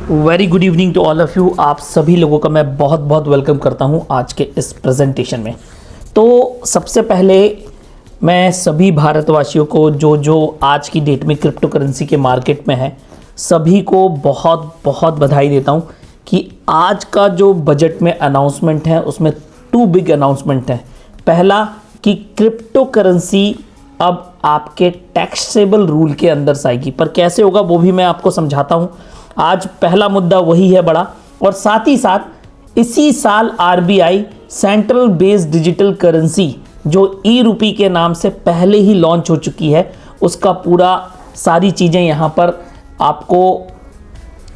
Very good evening to all of you. आप सभी लोगों का मैं बहुत बहुत वेलकम करता हूं आज के इस प्रेजेंटेशन में। तो सबसे पहले मैं सभी भारतवासियों को जो आज की डेट में क्रिप्टो करेंसी के मार्केट में है, सभी को बहुत बहुत बधाई देता हूं कि आज का जो बजट में अनाउंसमेंट है उसमें 2 बिग अनाउंसमेंट हैं। पहला कि क्रिप्टो करेंसी अब आपके टैक्सेबल रूल के अंदर आएगी, पर कैसे होगा वो भी मैं आपको समझाता हूं। आज पहला मुद्दा वही है बड़ा, और साथ ही साथ इसी साल RBI central based digital currency जो ई रूपी के नाम से पहले ही लॉन्च हो चुकी है, उसका पूरा सारी चीज़ें यहाँ पर आपको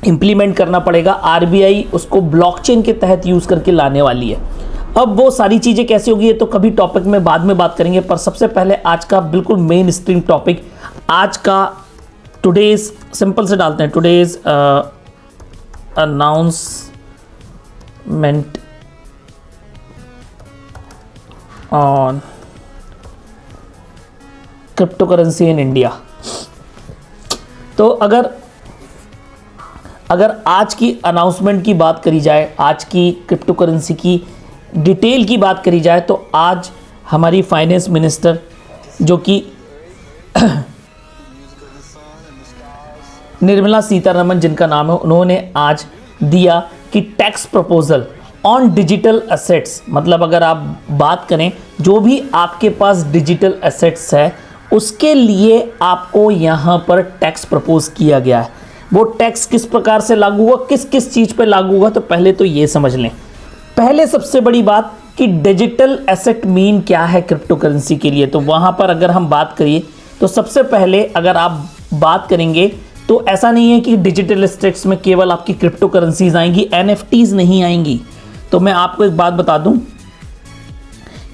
इम्प्लीमेंट करना पड़ेगा। आरबीआई उसको ब्लॉकचेन के तहत यूज़ करके लाने वाली है। अब वो सारी चीज़ें कैसे होगी ये तो कभी टॉपिक में बाद में बात करेंगे, पर सबसे पहले आज का बिल्कुल मेन स्ट्रीम टॉपिक आज का टुडेज सिंपल से डालते हैं। Today's announcement on crypto currency in India. तो अगर आज की अनाउंसमेंट की बात करी जाए, आज की क्रिप्टो करेंसी की डिटेल की बात करी जाए, तो आज हमारी फाइनेंस मिनिस्टर जो कि निर्मला सीतारमण जिनका नाम है, उन्होंने आज दिया कि tax proposal on digital assets, मतलब अगर आप बात करें जो भी आपके पास डिजिटल एसेट्स है उसके लिए आपको यहाँ पर टैक्स प्रपोज किया गया है। वो टैक्स किस प्रकार से लागू हुआ, किस किस चीज़ पे लागू हुआ, तो पहले तो ये समझ लें। पहले सबसे बड़ी बात कि डिजिटल एसेट मीन क्या है क्रिप्टो करेंसी के लिए, तो वहाँ पर अगर हम बात करिए तो सबसे पहले अगर आप बात करेंगे तो ऐसा नहीं है कि डिजिटल एसेट्स में केवल आपकी क्रिप्टो करेंसीज आएंगी, एनएफटीज नहीं आएंगी। तो मैं आपको एक बात बता दूं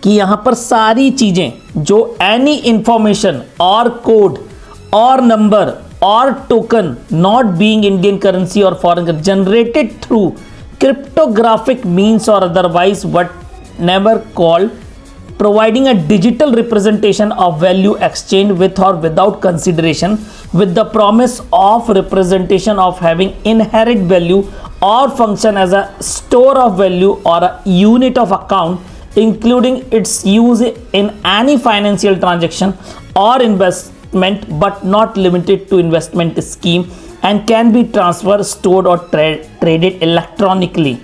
कि यहां पर सारी चीजें जो एनी इंफॉर्मेशन और कोड और नंबर और token not being Indian currency और foreign generated through cryptographic means और otherwise whatever called providing a digital representation of value exchange with or without consideration with the promise of representation of having inherent value or function as a store of value or a unit of account including its use in any financial transaction or investment but not limited to investment scheme and can be transferred stored or traded electronically।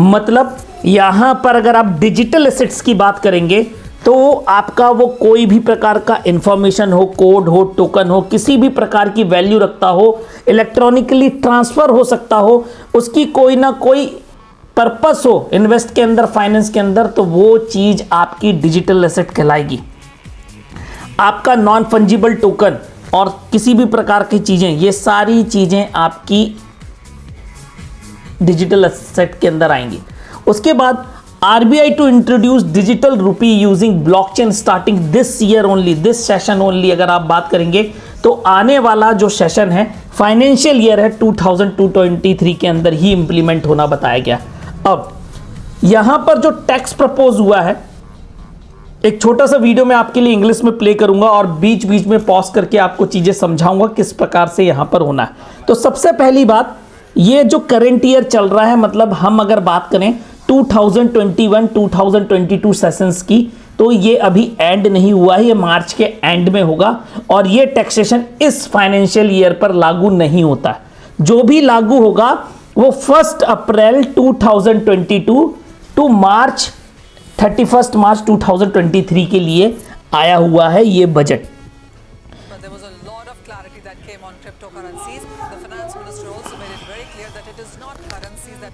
मतलब यहाँ पर अगर आप digital assets की बात करेंगे तो आपका वो कोई भी प्रकार का इंफॉर्मेशन हो, कोड हो, टोकन हो, किसी भी प्रकार की वैल्यू रखता हो, इलेक्ट्रॉनिकली ट्रांसफर हो सकता हो, उसकी कोई ना कोई पर्पस हो इन्वेस्ट के अंदर, फाइनेंस के अंदर, तो वो चीज आपकी डिजिटल एसेट कहलाएगी। आपका नॉन फंजिबल टोकन और किसी भी प्रकार की चीजें, ये सारी चीजें आपकी डिजिटल एसेट के अंदर आएंगी। उसके बाद RBI to introduce digital rupee using blockchain starting this year only, this session only। अगर आप बात करेंगे तो आने वाला जो सेशन है फाइनेंशियल ईयर है 2023 के अंदर ही इंप्लीमेंट होना बताया गया। अब यहां पर जो टैक्स प्रपोज हुआ है, एक छोटा सा वीडियो मैं आपके लिए इंग्लिश में प्ले करूंगा और बीच बीच में पॉज करके आपको चीजें समझाऊंगा किस प्रकार से यहां पर होना है। तो सबसे पहली बात, ये जो करंट ईयर चल रहा है, मतलब हम अगर बात करें 2021-2022 सेशंस की, तो ये अभी एंड नहीं हुआ है, ये मार्च के एंड में होगा और ये टैक्सेशन इस फाइनेंशियल ईयर पर लागू नहीं होता है। जो भी लागू होगा वो 1 अप्रैल 2022 टू मार्च 31 मार्च 2023 के लिए आया हुआ है ये budget.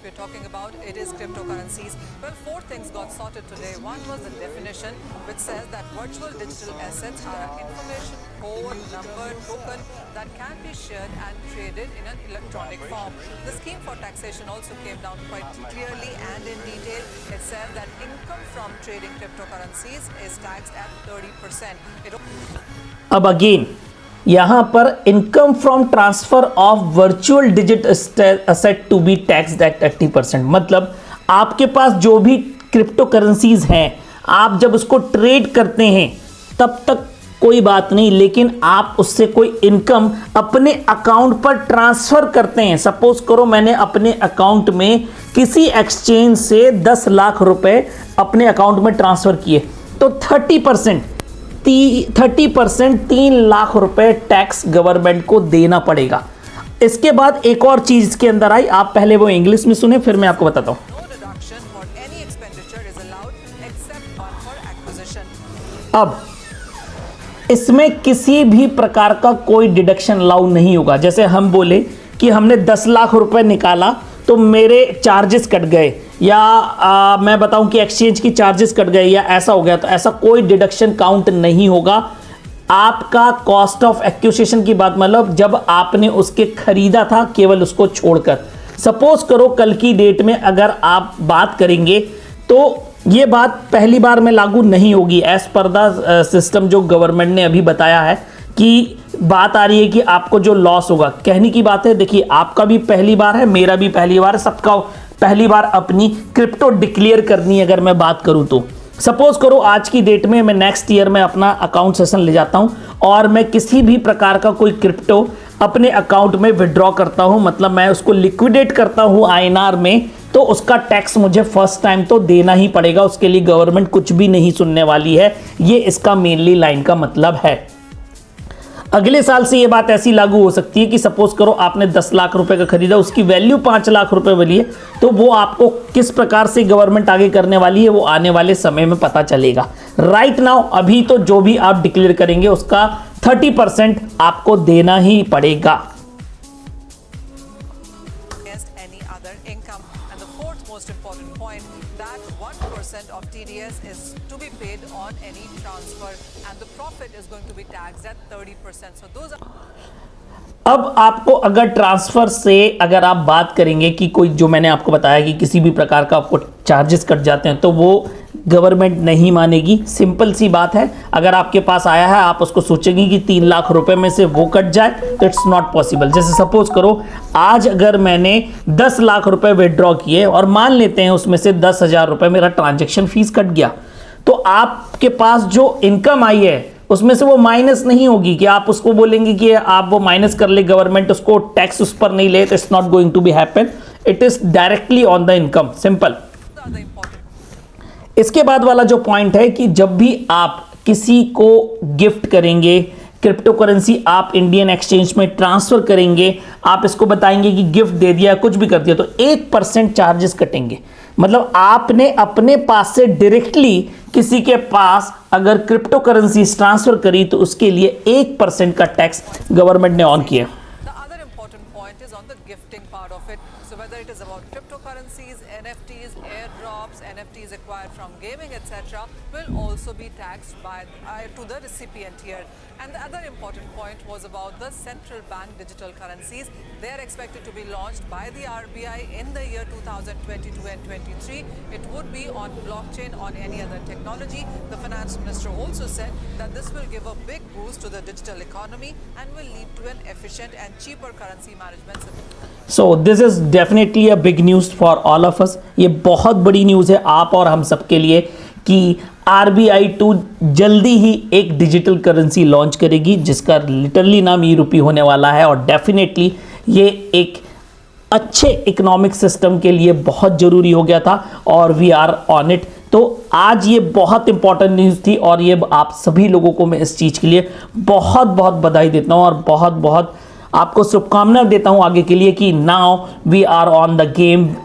We're talking about it is cryptocurrencies. Well, 4 things got sorted today. One was the definition, which says that virtual digital assets are information, code, number, token that can be shared and traded in an electronic form. The scheme for taxation also came down quite clearly and in detail. It says that income from trading cryptocurrencies is taxed at 30%. अब again यहां पर income from transfer of virtual digit asset to be taxed at 30%। मतलब आपके पास जो भी crypto currencies हैं, आप जब उसको ट्रेड करते हैं तब तक कोई बात नहीं, लेकिन आप उससे कोई इनकम अपने अकाउंट पर ट्रांसफर करते हैं। सपोज करो मैंने अपने अकाउंट में किसी एक्सचेंज से 10 लाख रुपए अपने अकाउंट में ट्रांसफर किए, तो 30% 3 लाख रुपए टैक्स गवर्नमेंट को देना पड़ेगा। इसके बाद एक और चीज इसके अंदर आई, आप पहले वो इंग्लिश में सुने फिर मैं आपको बताता हूं। No deduction for any expenditure is allowed except one for acquisition. अब इसमें किसी भी प्रकार का कोई डिडक्शन अलाउ नहीं होगा। जैसे हम बोले कि हमने 10 लाख रुपए निकाला तो मेरे चार्जेस कट गए, या मैं बताऊं कि एक्सचेंज की चार्जेस कट गए, या ऐसा हो गया, तो ऐसा कोई डिडक्शन काउंट नहीं होगा। आपका कॉस्ट ऑफ एक्विजिशन की बात मतलब जब आपने उसके खरीदा था केवल उसको छोड़कर। सपोज करो कल की डेट में अगर आप बात करेंगे तो ये बात पहली बार में लागू नहीं होगी। एज पर द सिस्टम जो गवर्नमेंट ने अभी बताया है कि बात आ रही है कि आपको जो लॉस होगा, कहने की बात है, देखिए आपका भी पहली बार है, मेरा भी पहली बार है, सबका पहली बार अपनी क्रिप्टो डिक्लेयर करनी है। अगर मैं बात करूं तो सपोज करो आज की डेट में मैं नेक्स्ट ईयर में अपना अकाउंट सेशन ले जाता हूं और मैं किसी भी प्रकार का कोई क्रिप्टो अपने अकाउंट में विड्रॉ करता हूं, मतलब मैं उसको लिक्विडेट करता हूं INR में, तो उसका टैक्स मुझे फर्स्ट टाइम तो देना ही पड़ेगा। उसके लिए गवर्नमेंट कुछ भी नहीं सुनने वाली है। ये इसका मेनली लाइन का मतलब है। अगले साल से ये बात ऐसी लागू हो सकती है कि सपोज करो आपने 10 लाख रुपए का खरीदा, उसकी वैल्यू 5 लाख रुपए वाली है, तो वो आपको किस प्रकार से गवर्नमेंट आगे करने वाली है वो आने वाले समय में पता चलेगा। राइट नाउ अभी तो जो भी आप डिक्लेयर करेंगे उसका 30% आपको देना ही पड़ेगा। Against any other income. And the fourth most important point, that 1% of TDS is to be paid on any transfer and the profit is going to be taxed at 30%. So those are अब आपको अगर transfer से अगर आप बात करेंगे कि कोई जो मैंने आपको बताया कि किसी भी प्रकार का आपको चार्जेस कट जाते हैं तो वो गवर्नमेंट नहीं मानेगी। सिंपल सी बात है, अगर आपके पास आया है आप उसको सोचेंगे कि 3 लाख रुपए में से वो कट जाए, तो इट्स नॉट पॉसिबल। जैसे सपोज करो आज अगर मैंने 10 लाख रुपए विड्रॉ किए और मान लेते हैं उसमें से 10,000 रुपए मेरा ट्रांजेक्शन फीस कट गया, तो आपके पास जो इनकम आई है उसमें से वो माइनस नहीं होगी कि आप उसको बोलेंगे कि आप वो माइनस कर ले, गवर्नमेंट उसको टैक्स उस पर नहीं ले, it's not going to be happen, it is directly on the income, simple. the important. इसके बाद वाला जो पॉइंट है कि जब भी आप किसी को गिफ्ट करेंगे क्रिप्टो करेंसी, आप इंडियन एक्सचेंज में ट्रांसफर करेंगे, आप इसको बताएंगे कि गिफ्ट दे दिया, कुछ भी कर दिया, तो 1% चार्जेस कटेंगे। मतलब आपने अपने पास से डायरेक्टली किसी के पास अगर क्रिप्टो करेंसी ट्रांसफर करी तो उसके लिए 1% का टैक्स गवर्नमेंट ने ऑन किया। The other important point is on the gifting part of it. So whether it is about cryptocurrencies, NFTs, airdrops, NFTs acquired from gaming, etc., will also be taxed by to the recipient here. And the other important point was about the central bank digital currencies. They are expected to be launched by the RBI in the year 2022 and 23. It would be on blockchain, on any other technology. The finance minister also said that this will give a big boost to the digital economy and will lead to an efficient and cheaper currency management system. So this is definitely a big news for all of us. ये बहुत बड़ी news है आप और हम सब के लिए कि RBI 2 जल्दी ही एक डिजिटल करेंसी लॉन्च करेगी जिसका लिटरली नाम ई-रूपी होने वाला है, और डेफिनेटली ये एक अच्छे इकोनॉमिक सिस्टम के लिए बहुत ज़रूरी हो गया था और वी आर ऑन इट। तो आज ये बहुत इंपॉर्टेंट न्यूज़ थी और ये आप सभी लोगों को मैं इस चीज़ के लिए बहुत बहुत बधाई देता हूँ और बहुत बहुत आपको शुभकामनाएं देता हूं आगे के लिए कि now we are on the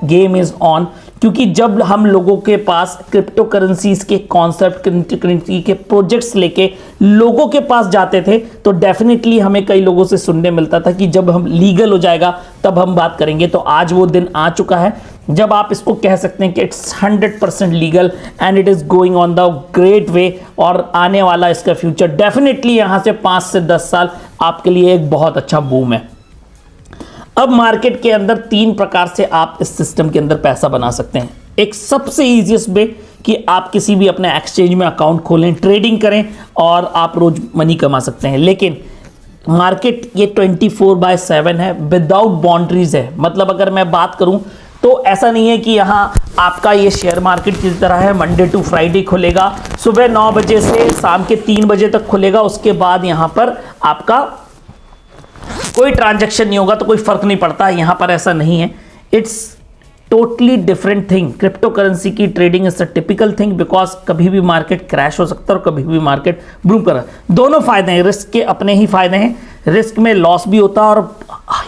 game is on. क्योंकि जब हम लोगों के पास क्रिप्टो करेंसीज के कॉन्सेप्ट करेंसी के प्रोजेक्ट्स लेके लोगों के पास जाते थे तो डेफिनेटली हमें कई लोगों से सुनने मिलता था कि जब हम लीगल हो जाएगा तब हम बात करेंगे। तो आज वो दिन आ चुका है जब आप इसको कह सकते हैं कि it's 100% legal and it is going on the great way, और आने वाला इसका फ्यूचर डेफिनेटली यहाँ से 5 से 10 साल आपके लिए एक बहुत अच्छा बूम है। अब मार्केट के अंदर 3 प्रकार से आप इस सिस्टम के अंदर पैसा बना सकते हैं। एक सबसे ईजीएस्ट वे कि आप किसी भी अपने एक्सचेंज में अकाउंट खोलें, ट्रेडिंग करें और आप रोज मनी कमा सकते हैं। लेकिन मार्केट ये 24/7 है, विदाउट बाउंड्रीज है। मतलब अगर मैं बात करूं तो ऐसा नहीं है कि यहाँ आपका ये शेयर मार्केट की तरह है, मंडे टू फ्राइडे खुलेगा, सुबह 9 बजे से शाम के 3 बजे तक खुलेगा, उसके बाद यहाँ पर आपका कोई ट्रांजैक्शन नहीं होगा तो कोई फर्क नहीं पड़ता। यहाँ पर ऐसा नहीं है, it's totally different thing. Crypto currency की trading is a typical thing because कभी भी मार्केट क्रैश हो सकता है और कभी भी मार्केट बूम कर, दोनों फायदे हैं, रिस्क के अपने ही फायदे हैं, रिस्क में लॉस भी होता है और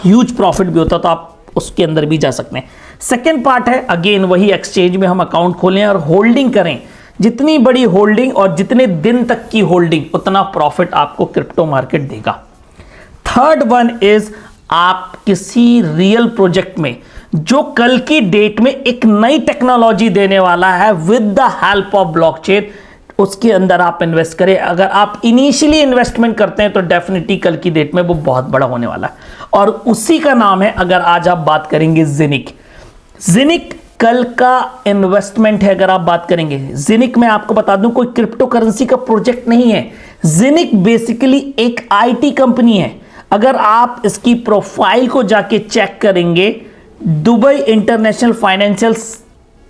ह्यूज प्रॉफिट भी होता है, तो आप उसके अंदर भी जा सकते हैं। सेकेंड पार्ट है अगेन वही, एक्सचेंज में हम अकाउंट खोलें और होल्डिंग करें, जितनी बड़ी होल्डिंग और जितने दिन तक की होल्डिंग उतना प्रॉफिट आपको क्रिप्टो मार्केट देगा। थर्ड वन इज आप किसी रियल प्रोजेक्ट में जो कल की डेट में एक नई टेक्नोलॉजी देने वाला है with the help of blockchain, उसके अंदर आप इन्वेस्ट करें। अगर आप इनिशियली इन्वेस्टमेंट करते हैं तो डेफिनेटली कल की डेट में वो बहुत बड़ा होने वाला है, और उसी का नाम है, अगर आज आप बात करेंगे ज़ेनिक। ज़ेनिक कल का इन्वेस्टमेंट है। अगर आप बात करेंगे ज़ेनिक में, आपको बता दूं कोई क्रिप्टो करेंसी का प्रोजेक्ट नहीं है। ज़ेनिक बेसिकली एक आईटी कंपनी है। अगर आप इसकी प्रोफाइल को जाके चेक करेंगे, Dubai international financial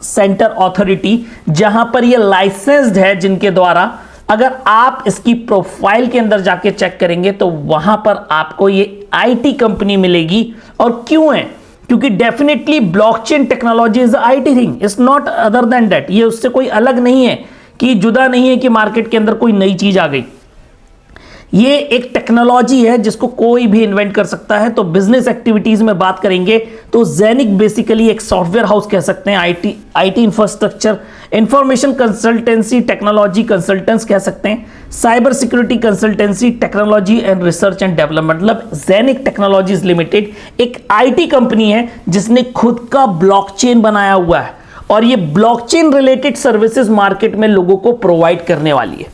centre authority, जहां पर ये लाइसेंस्ड है, जिनके द्वारा अगर आप इसकी प्रोफाइल के अंदर जाके चेक करेंगे तो वहां पर आपको ये आईटी कंपनी मिलेगी। और क्यों है? क्योंकि definitely blockchain technology is IT thing, it's not other than that. ये उससे कोई अलग नहीं है, कि जुदा नहीं है कि मार्केट के अंदर कोई नई चीज आ गई। ये एक टेक्नोलॉजी है जिसको कोई भी इन्वेंट कर सकता है। तो बिजनेस एक्टिविटीज में बात करेंगे तो ज़ेनिक बेसिकली एक सॉफ्टवेयर हाउस कह सकते हैं, IT infrastructure, information consultancy, technology consultants कह सकते हैं, cyber security consultancy, technology and research and development. मतलब ज़ेनिक टेक्नोलॉजीज लिमिटेड एक आईटी कंपनी है जिसने खुद का ब्लॉकचेन बनाया हुआ है, और ये ब्लॉकचेन रिलेटेड सर्विसेज मार्केट में लोगों को प्रोवाइड करने वाली है।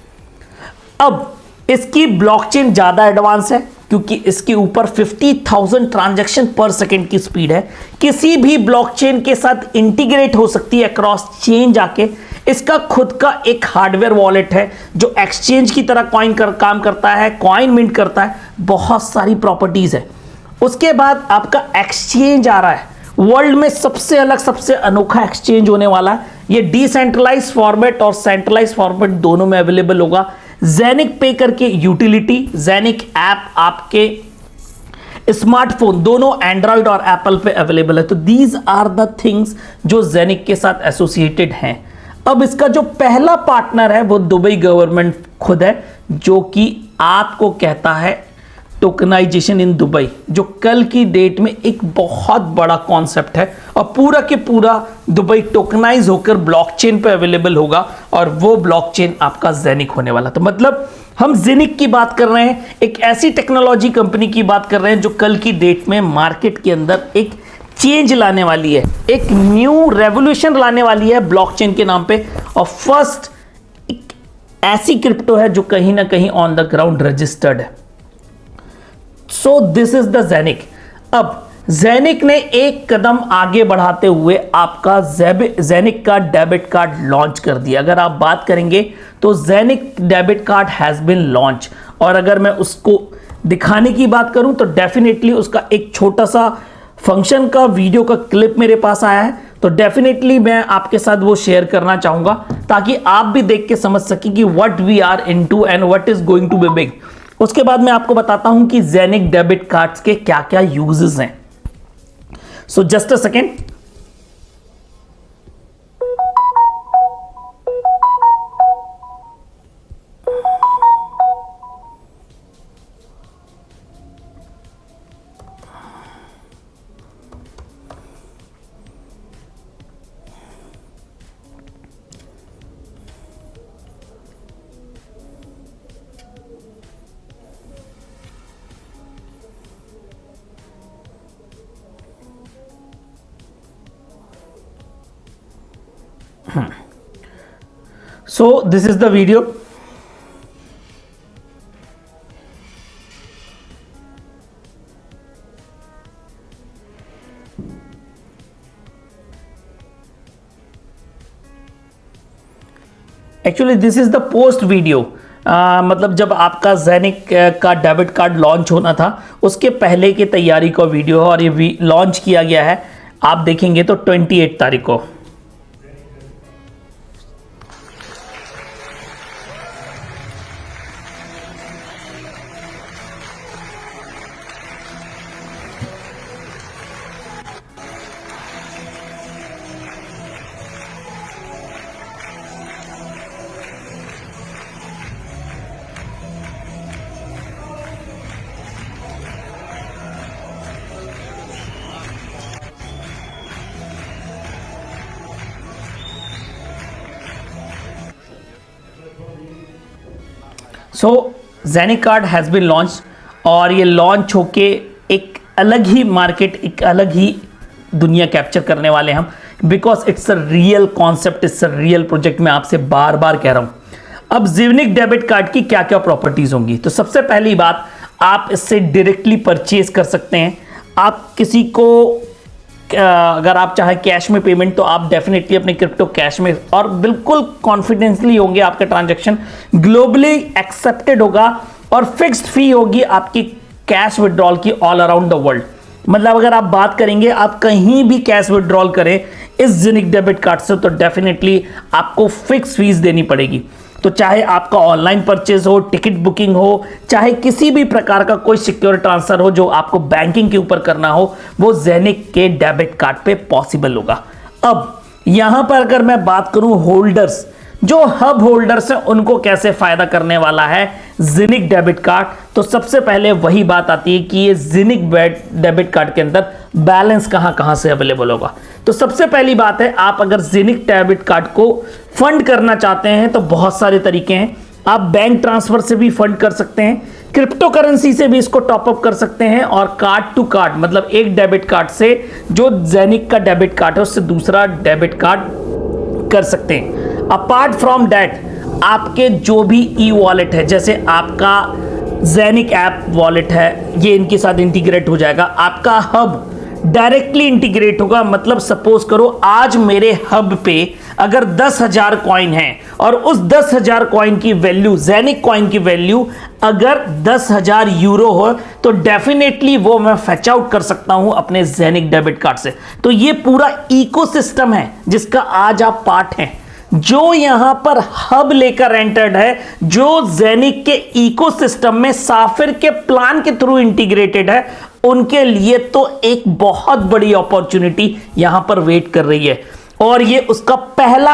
अब इसकी ब्लॉकचेन ज्यादा एडवांस है क्योंकि इसके ऊपर 50,000 ट्रांजैक्शन पर सेकंड की स्पीड है, किसी भी ब्लॉकचेन के साथ इंटीग्रेट हो सकती है अक्रॉस चेन जाके। इसका खुद का एक हार्डवेयर वॉलेट है जो एक्सचेंज की तरह काम करता है, कॉइन मिंट करता है, बहुत सारी प्रॉपर्टीज है। उसके बाद आपका एक्सचेंज आ रहा है, वर्ल्ड में सबसे अलग सबसे अनोखा एक्सचेंज होने वाला है। ये डिसेंट्रलाइज फॉर्मेट और सेंट्रलाइज फॉर्मेट दोनों में अवेलेबल होगा। ज़ेनिक पे करके यूटिलिटी, ज़ेनिक ऐप आपके स्मार्टफोन दोनों एंड्रॉइड और एप्पल पे अवेलेबल है। तो दीज आर द थिंग्स जो ज़ेनिक के साथ एसोसिएटेड हैं। अब इसका जो पहला पार्टनर है वो दुबई गवर्नमेंट खुद है, जो कि आपको कहता है टोकनाइजेशन इन दुबई, जो कल की डेट में एक बहुत बड़ा कॉन्सेप्ट है, और पूरा के पूरा दुबई टोकनाइज होकर ब्लॉकचेन पे अवेलेबल होगा, और वो ब्लॉकचेन आपका ज़ेनिक होने वाला। तो मतलब हम ज़ेनिक की बात कर रहे हैं, एक ऐसी टेक्नोलॉजी कंपनी की बात कर रहे हैं जो कल की डेट में मार्केट के अंदर एक चेंज लाने वाली है, एक न्यू रेवोल्यूशन लाने वाली है ब्लॉकचेन के नाम पे। और फर्स्ट एक ऐसी क्रिप्टो है जो कहीं ना कहीं ऑन द ग्राउंड रजिस्टर्ड है। So this is the Zenik. अब ज़ेनिक ने एक कदम आगे बढ़ाते हुए आपका ज़ेनिक का डेबिट कार्ड लॉन्च कर दिया। अगर आप बात करेंगे तो Zenik debit card has been launch, और अगर मैं उसको दिखाने की बात करूं तो डेफिनेटली उसका एक छोटा सा फंक्शन का वीडियो का क्लिप मेरे पास आया है, तो डेफिनेटली मैं आपके साथ वो शेयर करना चाहूंगा ताकि आप भी देख के समझ सकें कि what we are into and what is going to be big. उसके बाद मैं आपको बताता हूं कि ज़ेनिक डेबिट कार्ड्स के क्या क्या यूजेस हैं। So just a second. So this is the video. Actually this is the post video. मतलब जब आपका ज़ेनिक का डेबिट कार्ड लॉन्च होना था उसके पहले की तैयारी का वीडियो है, और ये लॉन्च किया गया है आप देखेंगे तो 28 तारीख को। So Zenik card has been launch, और ये लॉन्च होके एक अलग ही मार्केट, एक अलग ही दुनिया कैप्चर करने वाले हम, because it's a real concept, it's a real project. मैं आपसे बार बार कह रहा हूँ। अब जेनिक डेबिट कार्ड की क्या क्या प्रॉपर्टीज होंगी, तो सबसे पहली बात, आप इससे डायरेक्टली परचेज कर सकते हैं। आप किसी को अगर आप चाहे कैश में पेमेंट, तो आप डेफिनेटली अपने क्रिप्टो कैश में, और बिल्कुल कॉन्फिडेंसली होंगे आपका ट्रांजैक्शन, ग्लोबली एक्सेप्टेड होगा, और फिक्स्ड फी होगी आपकी कैश विड्रॉल की ऑल अराउंड द वर्ल्ड। मतलब अगर आप बात करेंगे, आप कहीं भी कैश विड्रॉल करें इस जेनिक डेबिट कार्ड से, तो डेफिनेटली आपको फिक्स फीस देनी पड़ेगी। तो चाहे आपका ऑनलाइन परचेज हो, टिकट बुकिंग हो, चाहे किसी भी प्रकार का कोई सिक्योर ट्रांसफर हो जो आपको बैंकिंग के ऊपर करना हो, वो जेनिक के डेबिट कार्ड पे पॉसिबल होगा। अब यहां पर अगर मैं बात करूं होल्डर्स, जो हब होल्डर्स हैं उनको कैसे फायदा करने वाला है जेनिक डेबिट कार्ड, तो सबसे पहले वही बात आती है कि ये जेनिक डेबिट कार्ड के अंदर बैलेंस कहां से अवेलेबल होगा। तो सबसे पहली बात है, आप अगर जेनिक डेबिट कार्ड को फंड करना चाहते हैं तो बहुत सारे तरीके हैं। आप बैंक ट्रांसफर से भी फंड कर सकते हैं, क्रिप्टो करेंसी से भी इसको टॉप अप कर सकते हैं, और कार्ड टू कार्ड, मतलब एक डेबिट कार्ड से जो जेनिक का डेबिट कार्ड है उससे दूसरा डेबिट कार्ड कर सकते हैं। अपार्ट फ्रॉम दैट, आपके जो भी ई वॉलेट है, जैसे आपका जेनिक ऐप वॉलेट है, ये इनके साथ इंटीग्रेट हो जाएगा। आपका हब डायरेक्टली इंटीग्रेट होगा। मतलब सपोज करो आज मेरे हब पे अगर 10,000 कॉइन है, और उस 10,000 कॉइन की वैल्यू, जेनिक कॉइन की वैल्यू अगर 10,000 यूरो हो, तो डेफिनेटली वो मैं फैच आउट कर सकता हूं अपने जेनिक डेबिट कार्ड से। तो ये पूरा इकोसिस्टम है जिसका आज आप पार्ट हैं। जो यहां पर हब लेकर एंटर्ड है, जो जेनिक के इकोसिस्टम में साफिर के प्लान के थ्रू इंटीग्रेटेड है, उनके लिए तो एक बहुत बड़ी अपॉर्चुनिटी यहां पर वेट कर रही है। और ये उसका पहला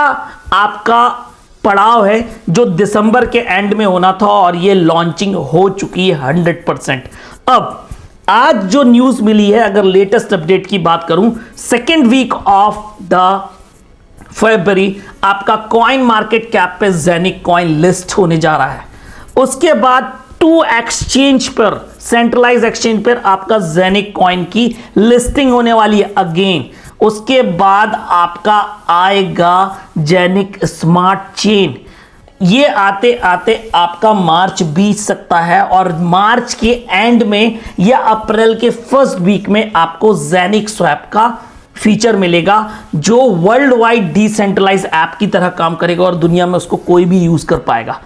आपका पड़ाव है जो दिसंबर के एंड में होना था, और ये लॉन्चिंग हो चुकी है 100%। अब आज जो न्यूज मिली है, अगर लेटेस्ट अपडेट की बात करूं, second week of the February आपका कॉइन मार्केट कैप पे जेनिक कॉइन लिस्ट होने जा रहा है। उसके बाद 2 एक्सचेंज पर, सेंट्रलाइज एक्सचेंज पर आपका जेनिक कॉइन की लिस्टिंग होने वाली है अगेन। उसके बाद आपका आएगा जेनिक स्मार्ट चेन। ये आते आते आपका मार्च बीत सकता है, और मार्च के एंड में या अप्रैल के फर्स्ट वीक में आपको जेनिक स्वैप का फीचर मिलेगा, जो वर्ल्ड वाइड डिसेंट्रलाइज ऐप की तरह काम करेगा, और दुनिया में उसको कोई भी यूज कर पाएगा।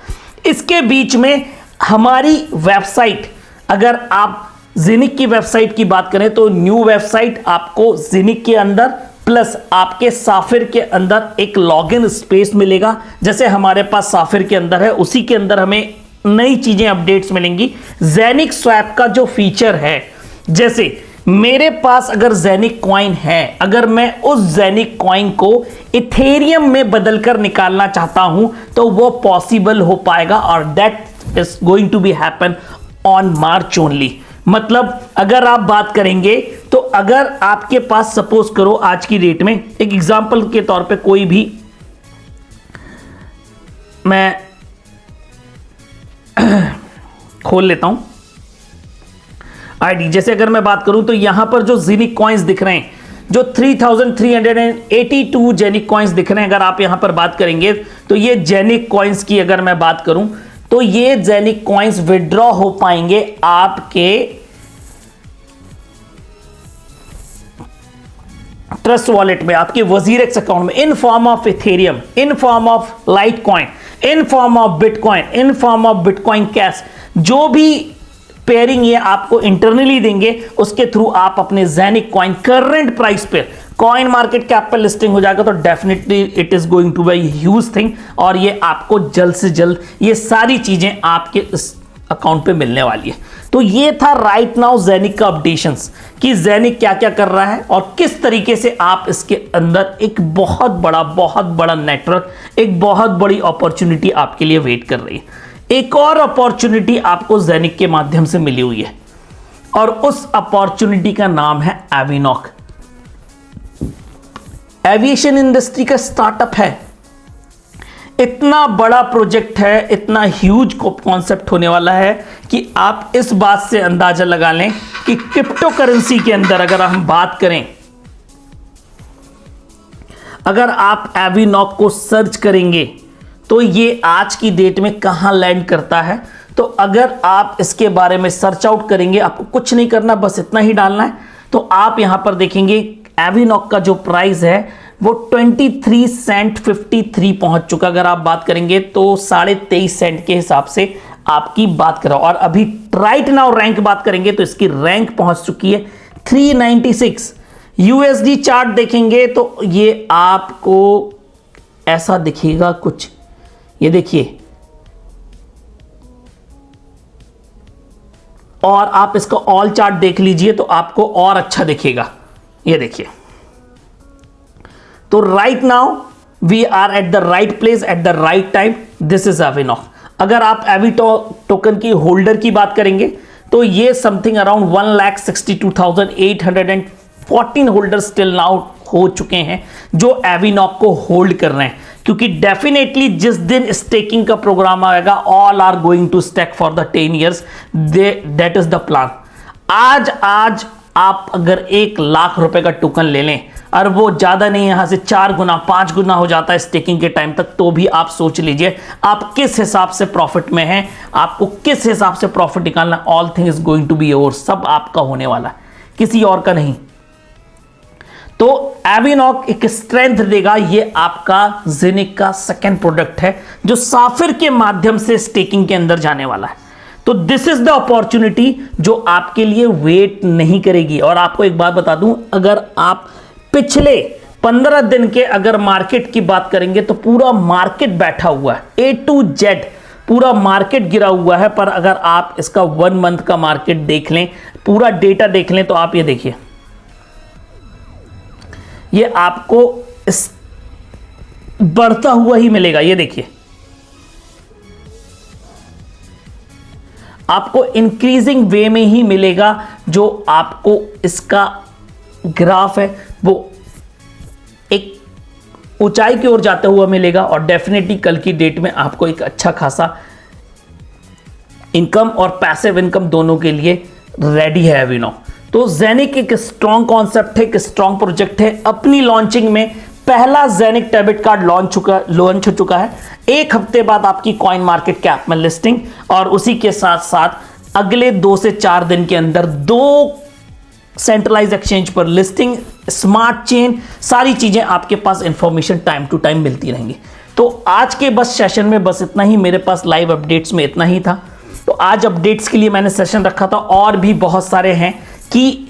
इसके बीच में हमारी वेबसाइट, अगर आप जेनिक की वेबसाइट की बात करें, तो न्यू वेबसाइट आपको जेनिक के अंदर प्लस आपके साफिर के अंदर एक लॉगिन स्पेस मिलेगा। जैसे हमारे पास साफिर के अंदर है, उसी के अंदर हमें नई चीजें, अपडेट्स मिलेंगी। जेनिक स्वैप का जो फीचर है, जैसे मेरे पास अगर जेनिक कॉइन है, अगर मैं उस जेनिक कॉइन को इथेरियम में बदलकर निकालना चाहता हूं, तो वो पॉसिबल हो पाएगा, और that is going to be happen on March only. मतलब अगर आप बात करेंगे, तो अगर आपके पास सपोज करो आज की डेट में, एक एग्जांपल के तौर पे कोई भी मैं खोल लेता हूं आईडी। जैसे अगर मैं बात करूं, तो यहां पर जो जेनिक कॉइन्स दिख रहे हैं, जो 3,382 जेनिक कॉइन्स दिख रहे हैं, अगर आप यहां पर बात करेंगे, तो ये जेनिक कॉइन्स की अगर मैं बात करूं, तो ये जेनिक कॉइन्स विड्रॉ हो पाएंगे आपके ट्रस्ट वॉलेट में, आपके वजीरेक्स अकाउंट में, in form of Ethereum, in form of light coin, in form of bitcoin, in form of bitcoin cash. जो भी पेयरिंग ये आपको इंटरनली देंगे, उसके थ्रू आप अपने जेनिक कॉइन करंट प्राइस पे कॉइन मार्केट कैप पर लिस्टिंग हो जाएगा तो definitely it is going to be huge thing, और ये आपको जल्द से जल्द ये सारी चीजें आपके इस अकाउंट पे मिलने वाली है। तो ये था राइट नाउ जेनिक का अपडेशंस कि जेनिक क्या क्या कर रहा है और किस तरीके से आप इसके अंदर एक बहुत बड़ा नेटवर्क, एक बहुत बड़ी अपॉर्चुनिटी आपके लिए वेट कर रही है। एक और अपॉर्चुनिटी आपको जेनिक के माध्यम से मिली हुई है और उस अपॉर्चुनिटी का नाम है एविनॉक। एविएशन इंडस्ट्री का स्टार्टअप है, इतना बड़ा प्रोजेक्ट है, इतना ह्यूज कॉन्सेप्ट होने वाला है कि आप इस बात से अंदाजा लगा लें कि क्रिप्टो करेंसी के अंदर अगर हम बात करें, अगर आप एविनॉक को सर्च करेंगे तो ये आज की डेट में कहां लैंड करता है। तो अगर आप इसके बारे में सर्च आउट करेंगे, आपको कुछ नहीं करना, बस इतना ही डालना है, तो आप यहां पर देखेंगे एविनॉक का जो प्राइस है वो 23 सेंट 53 पहुंच चुका। अगर आप बात करेंगे तो 23.5 सेंट के हिसाब से आपकी बात करो, और अभी राइट नाउ रैंक बात करेंगे तो इसकी रैंक पहुंच चुकी है 396। यूएसडी चार्ट देखेंगे तो ये आपको ऐसा दिखेगा कुछ, ये देखिए, और आप इसका ऑल चार्ट देख लीजिए तो आपको और अच्छा दिखेगा, ये देखिए। तो right now we are at the right place at the right time, this is Avinoc. अगर आप एवी टोकन की होल्डर की बात करेंगे तो ये something around 1,62,814 holder still now हो चुके हैं जो एविनॉक को होल्ड कर रहे हैं, क्योंकि डेफिनेटली जिस दिन स्टेकिंग का प्रोग्राम आएगा all are going to stake for the 10 years, that is the plan. आज आप अगर 1 लाख रुपए का टोकन ले लें और वो ज्यादा नहीं, यहां से 4 गुना 5 गुना हो जाता है स्टेकिंग के टाइम तक, तो भी आप सोच लीजिए आप किस हिसाब से प्रॉफिट में हैं, आपको किस हिसाब से प्रॉफिट निकालना। All thing is going to be your, सब आपका होने वाला है, किसी और का नहीं। तो एविनॉक एक स्ट्रेंथ देगा, ये आपका जेनिक का सेकेंड प्रोडक्ट है जो साफिर के माध्यम से स्टेकिंग के अंदर जाने वाला है। तो दिस इज द अपॉर्चुनिटी जो आपके लिए वेट नहीं करेगी। और आपको एक बात बता दूं, अगर आप पिछले 15 दिन के अगर मार्केट की बात करेंगे तो पूरा मार्केट बैठा हुआ है, A to Z पूरा मार्केट गिरा हुआ है। पर अगर आप इसका 1 मंथ का मार्केट देख लें, पूरा डेटा देख लें, तो आप ये देखिए, ये आपको बढ़ता हुआ ही मिलेगा। ये देखिए, आपको इंक्रीजिंग वे में ही मिलेगा। जो आपको इसका ग्राफ है वो एक ऊंचाई की ओर जाता हुआ मिलेगा, और डेफिनेटली कल की डेट में आपको एक अच्छा खासा इनकम और पैसिव इनकम दोनों के लिए रेडी है एविनॉक। तो जेनिक एक स्ट्रॉन्ग कॉन्सेप्ट है, एक स्ट्रॉन्ग प्रोजेक्ट है। अपनी लॉन्चिंग में पहला जेनिक डेबिट कार्ड लॉन्च हो चुका है। 1 हफ्ते बाद आपकी कॉइन मार्केट कैप में लिस्टिंग, और उसी के साथ साथ अगले 2 से 4 दिन के अंदर 2 सेंट्रलाइज एक्सचेंज पर लिस्टिंग, स्मार्ट चेन, सारी चीजें आपके पास इंफॉर्मेशन टाइम टू टाइम मिलती रहेंगी। तो आज के बस सेशन में बस इतना ही, मेरे पास लाइव अपडेट्स में इतना ही था। तो आज अपडेट्स के लिए मैंने सेशन रखा था, और भी बहुत सारे हैं कि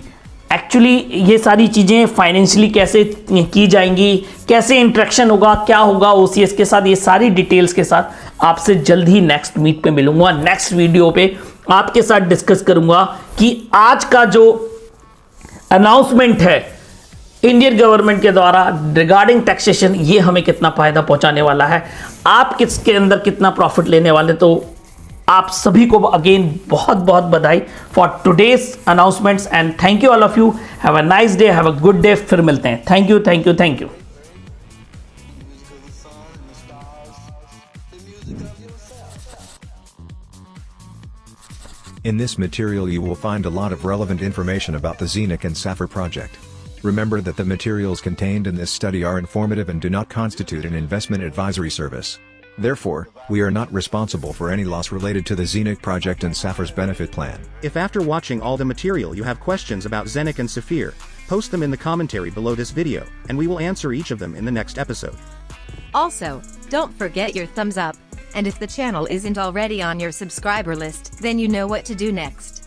एक्चुअली ये सारी चीज़ें फाइनेंशियली कैसे की जाएंगी, कैसे इंटरेक्शन होगा, क्या होगा OCS के साथ, ये सारी डिटेल्स के साथ आपसे जल्द ही नेक्स्ट मीट पे मिलूंगा। नेक्स्ट वीडियो पे आपके साथ डिस्कस करूंगा कि आज का जो अनाउंसमेंट है इंडियन गवर्नमेंट के द्वारा रिगार्डिंग टैक्सेशन, ये हमें कितना फायदा पहुंचाने वाला है, आप किसके अंदर कितना प्रॉफिट लेने वाले। तो आप सभी को अगेन बहुत बहुत बधाई for today's announcements, and thank you all of you. Have a nice day, have a good day. फिर मिलते हैं। Thank you, thank you, thank you. In this material you will find a lot of relevant information about the Zenik and Sapphire project. Remember that the materials contained in this study are informative and do not constitute an investment advisory service. Therefore, we are not responsible for any loss related to the Zenik project and Sapphire's benefit plan. If after watching all the material you have questions about Zenik and Sapphire, post them in the commentary below this video, and we will answer each of them in the next episode. Also, don't forget your thumbs up. And if the channel isn't already on your subscriber list, then you know what to do next.